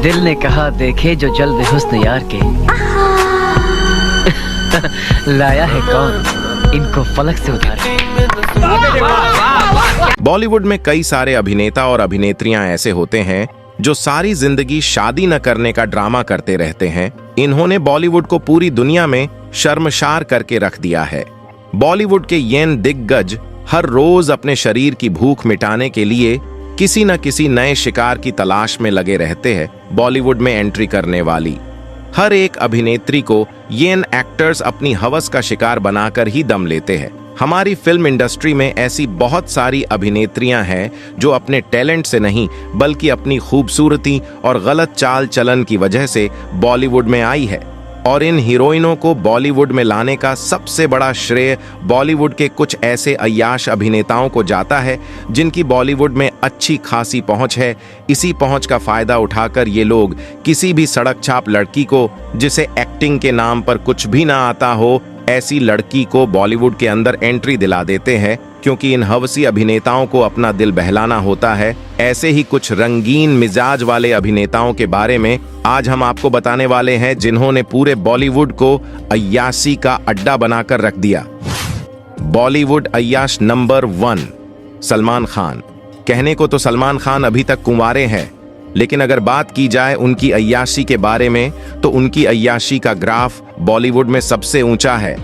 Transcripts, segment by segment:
दिल ने कहा देखे जो जल्द हुस्न यार के। लाया है कौन इनको फलक से उतारे। बॉलीवुड में कई सारे अभिनेता और अभिनेत्रियां ऐसे होते हैं जो सारी जिंदगी शादी न करने का ड्रामा करते रहते हैं। इन्होंने बॉलीवुड को पूरी दुनिया में शर्मसार करके रख दिया है। बॉलीवुड के येन दिग्गज हर रोज अपने शरीर की भूख मिटाने के लिए किसी न किसी नए शिकार की तलाश में लगे रहते हैं। बॉलीवुड में एंट्री करने वाली हर एक अभिनेत्री को येन एक्टर्स अपनी हवस का शिकार बनाकर ही दम लेते हैं। हमारी फिल्म इंडस्ट्री में ऐसी बहुत सारी अभिनेत्रियां हैं जो अपने टैलेंट से नहीं बल्कि अपनी खूबसूरती और गलत चाल चलन की वजह से बॉलीवुड में आई है। और इन हीरोइनों को बॉलीवुड में लाने का सबसे बड़ा श्रेय बॉलीवुड के कुछ ऐसे अय्याश अभिनेताओं को जाता है जिनकी बॉलीवुड में अच्छी खासी पहुंच है। इसी पहुंच का फायदा उठाकर ये लोग किसी भी सड़क छाप लड़की को, जिसे एक्टिंग के नाम पर कुछ भी ना आता हो, ऐसी लड़की को बॉलीवुड के अंदर एंट्री दिला देते हैं, क्योंकि इन हवसी अभिनेताओं को अपना दिल बहलाना होता है। ऐसे ही कुछ रंगीन मिजाज वाले अभिनेताओं के बारे में आज हम आपको बताने वाले हैं, जिन्होंने पूरे बॉलीवुड को अय्याशी का अड्डा बनाकर रख दिया। बॉलीवुड अय्याश नंबर 1 सलमान खान। कहने को तो सलमान खान अभी तक कुंवारे हैं, लेकिन अगर बात की जाए उनकी अय्याशी के बारे में तो उनकी अय्याशी का ग्राफ बॉलीवुड में सबसे ऊंचा है।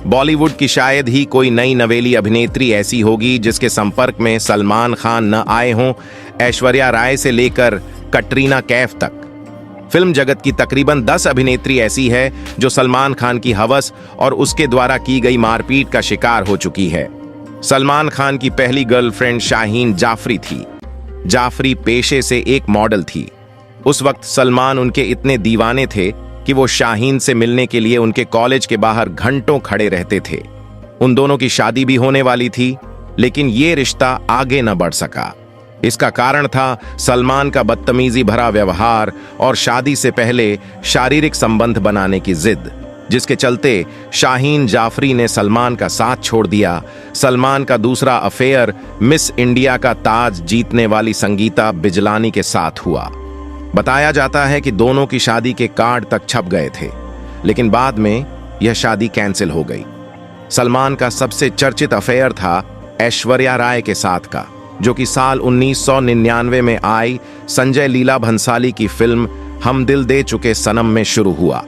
बॉलीवुड की शायद ही कोई नई नवेली अभिनेत्री ऐसी होगी जिसके संपर्क में सलमान खान न आए हों। ऐश्वर्या राय से लेकर कटरीना कैफ तक फिल्म जगत की तकरीबन 10 अभिनेत्री ऐसी है जो सलमान खान की हवस और उसके द्वारा की गई मारपीट का शिकार हो चुकी है। सलमान खान की पहली गर्लफ्रेंड शाहीन जाफरी थी। जाफरी पेशे से एक मॉडल थी। उस वक्त सलमान उनके इतने दीवाने थे कि वो शाहीन से मिलने के लिए उनके कॉलेज के बाहर घंटों खड़े रहते थे। उन दोनों की शादी भी होने वाली थी, लेकिन ये रिश्ता आगे न बढ़ सका। इसका कारण था सलमान का बदतमीजी भरा व्यवहार और शादी से पहले शारीरिक संबंध बनाने की जिद, जिसके चलते शाहीन जाफरी ने सलमान का साथ छोड़ दिया। सलमान का दूसरा अफेयर मिस इंडिया का ताज जीतने वाली संगीता बिजलानी के साथ हुआ। बताया जाता है कि दोनों की शादी के कार्ड तक छप गए थे, लेकिन बाद में यह शादी कैंसिल हो गई। सलमान का सबसे चर्चित अफेयर था ऐश्वर्या राय के साथ का, जो कि साल 1999 में आई संजय लीला भंसाली की फिल्म हम दिल दे चुके सनम में शुरू हुआ।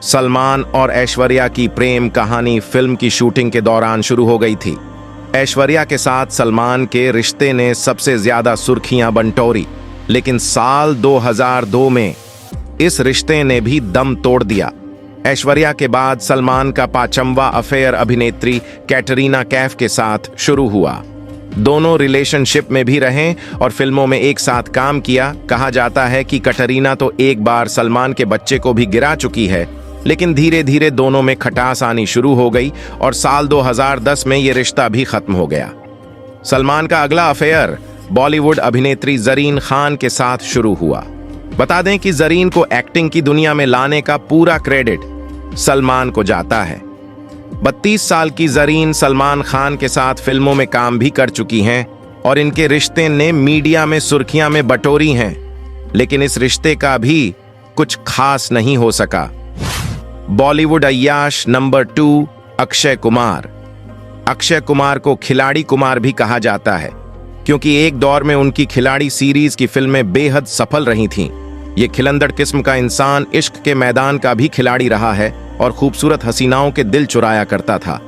सलमान और ऐश्वर्या की प्रेम कहानी फिल्म की शूटिंग के दौरान शुरू हो गई थी। ऐश्वर्या के साथ सलमान के रिश्ते ने सबसे ज्यादा सुर्खियां बंटोरी, लेकिन साल 2002 में इस रिश्ते ने भी दम तोड़ दिया। ऐश्वर्या के बाद सलमान का 5वां अफेयर अभिनेत्री कैटरीना कैफ के साथ शुरू हुआ। दोनों रिलेशनशिप में भी रहे और फिल्मों में एक साथ काम किया। कहा जाता है कि कैटरीना तो एक बार सलमान के बच्चे को भी गिरा चुकी है, लेकिन धीरे धीरे दोनों में खटास आनी शुरू हो गई और साल 2010 में यह रिश्ता भी खत्म हो गया। सलमान का अगला अफेयर बॉलीवुड अभिनेत्री जरीन खान के साथ शुरू हुआ। बता दें कि जरीन को एक्टिंग की दुनिया में लाने का पूरा क्रेडिट सलमान को जाता है। 32 साल की जरीन सलमान खान के साथ फिल्मों में काम भी कर चुकी हैं और इनके रिश्ते ने मीडिया में सुर्खियां में बटोरी हैं, लेकिन इस रिश्ते का भी कुछ खास नहीं हो सका। बॉलीवुड अय्याश नंबर 2 अक्षय कुमार। अक्षय कुमार को खिलाड़ी कुमार भी कहा जाता है, क्योंकि एक दौर में उनकी खिलाड़ी सीरीज की फिल्में बेहद सफल रही थीं। ये खिलंदड़ किस्म का इंसान इश्क के मैदान का भी खिलाड़ी रहा है और खूबसूरत हसीनाओं के दिल चुराया करता था।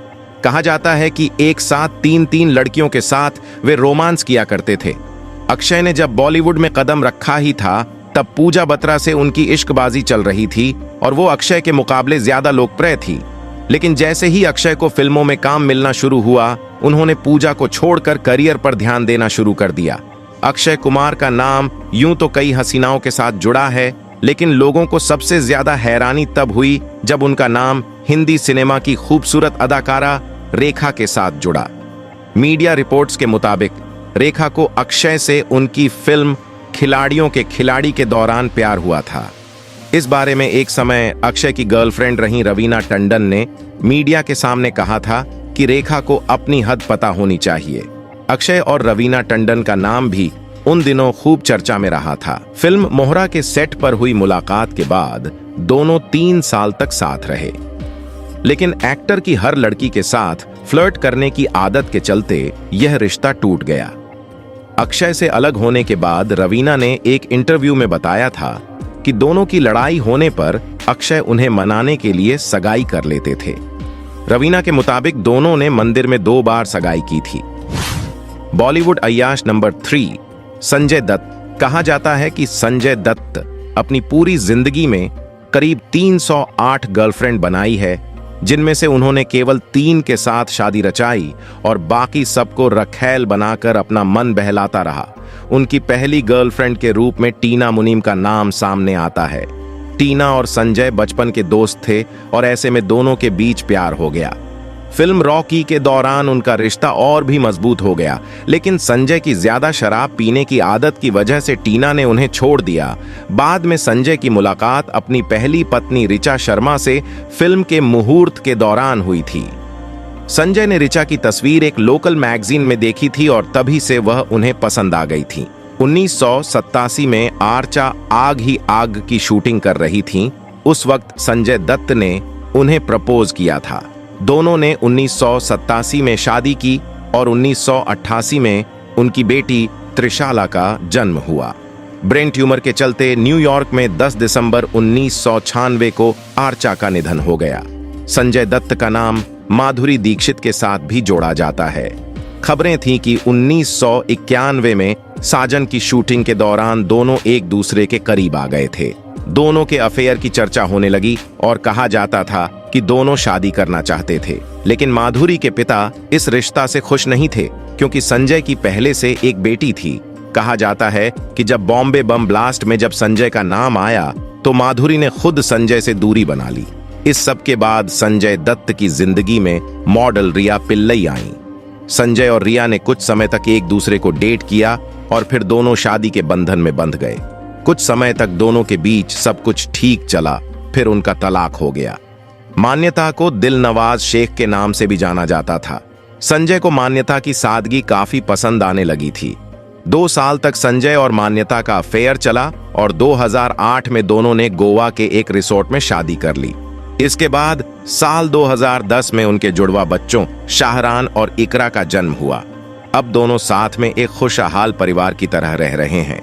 कहा जाता है कि एक साथ 3-3 लड़कियों के साथ वे रोमांस किया करते थे। अक्षय ने जब बॉलीवुड में कदम रखा ही था, तब पूजा बत्रा से उनकी इश्कबाजी चल रही थी और वो अक्षय के मुकाबले ज्यादा लोकप्रिय थी। लेकिन जैसे ही अक्षय को फिल्मों में काम मिलना शुरू हुआ, उन्होंने पूजा को छोड़कर करियर पर ध्यान देना शुरू कर दिया। अक्षय कुमार का नाम यूं तो कई हसीनाओं के साथ जुड़ा है, लेकिन लोगों को सबसे ज्यादा हैरानी तब हुई जब उनका नाम हिंदी सिनेमा की खूबसूरत अदाकारा रेखा के साथ जुड़ा। मीडिया रिपोर्ट्स के मुताबिक रेखा को अक्षय से उनकी फिल्म खिलाड़ियों के खिलाड़ी के दौरान प्यार हुआ था। इस बारे में एक समय अक्षय की गर्लफ्रेंड रही रवीना टंडन ने मीडिया के सामने कहा था कि रेखा को अपनी हद पता होनी चाहिए। अक्षय और रवीना टंडन का नाम भी उन दिनों खूब चर्चा में रहा था। फिल्म मोहरा के सेट पर हुई मुलाकात के बाद दोनों 3 साल तक साथ रहे, लेकिन एक्टर की हर लड़की के साथ फ्लर्ट करने की आदत के चलते यह रिश्ता टूट गया। अक्षय से अलग होने के बाद रवीना ने एक इंटरव्यू में बताया था कि दोनों की लड़ाई होने पर अक्षय उन्हें मनाने के लिए सगाई कर लेते थे। रवीना के मुताबिक दोनों ने मंदिर में 2 बार सगाई की थी। बॉलीवुड अय्याश नंबर 3 संजय दत्त। कहा जाता है कि संजय दत्त अपनी पूरी जिंदगी में करीब 308 गर्लफ्रेंड बनाई है, जिनमें से उन्होंने केवल 3 के साथ शादी रचाई और बाकी सबको रखैल बनाकर अपना मन बहलाता रहा। उनकी पहली गर्लफ्रेंड के रूप में टीना मुनीम का नाम सामने आता है। टीना और संजय बचपन के दोस्त थे और ऐसे में दोनों के बीच प्यार हो गया। फिल्म रॉकी के दौरान उनका रिश्ता और भी मजबूत हो गया, लेकिन संजय की ज्यादा शराब पीने की आदत की वजह से टीना ने उन्हें छोड़ दिया। बाद में संजय की मुलाकात अपनी पहली पत्नी ऋचा शर्मा से फिल्म के मुहूर्त के दौरान हुई थी। संजय ने ऋचा की तस्वीर एक लोकल मैगजीन में देखी थी और तभी से वह उन्हें पसंद आ गई थी। 1987 में आर्चा आग ही आग की शूटिंग कर रही थी। उस वक्त संजय दत्त ने उन्हें प्रपोज किया था। दोनों ने 1987 में शादी की और 1988 में उनकी बेटी त्रिशाला का जन्म हुआ। ब्रेन ट्यूमर के चलते न्यूयॉर्क में 10 दिसंबर 1996 को आर्चा का निधन हो गया। संजय दत्त का नाम माधुरी दीक्षित के साथ भी जोड़ा जाता है। खबरें थीं कि 1991 में साजन की शूटिंग के दौरान दोनों एक दूसरे के करीब आ गए थे। दोनों के अफेयर की चर्चा होने लगी और कहा जाता था कि दोनों शादी करना चाहते थे, लेकिन माधुरी के पिता इस रिश्ता से खुश नहीं थे क्योंकि संजय की पहले से एक बेटी थी। कहा जाता है कि जब बॉम्बे बम ब्लास्ट में जब संजय का नाम आया तो माधुरी ने खुद संजय से दूरी बना ली। इस सब के बाद संजय दत्त की जिंदगी में मॉडल रिया पिल्लई आई। संजय और रिया ने कुछ समय तक एक दूसरे को डेट किया और फिर दोनों शादी के बंधन में बंध गए। कुछ समय तक दोनों के बीच सब कुछ ठीक चला, फिर उनका तलाक हो गया। मान्यता को दिलनवाज शेख के नाम से भी जाना जाता था। संजय को मान्यता की सादगी काफी पसंद आने लगी थी। 2 साल तक संजय और मान्यता का अफेयर चला और 2008 में दोनों ने गोवा के एक रिसोर्ट में शादी कर ली। इसके बाद साल 2010 में उनके जुड़वा बच्चों शाहरान और इकरा का जन्म हुआ। अब दोनों साथ में एक खुशहाल परिवार की तरह रह रहे हैं।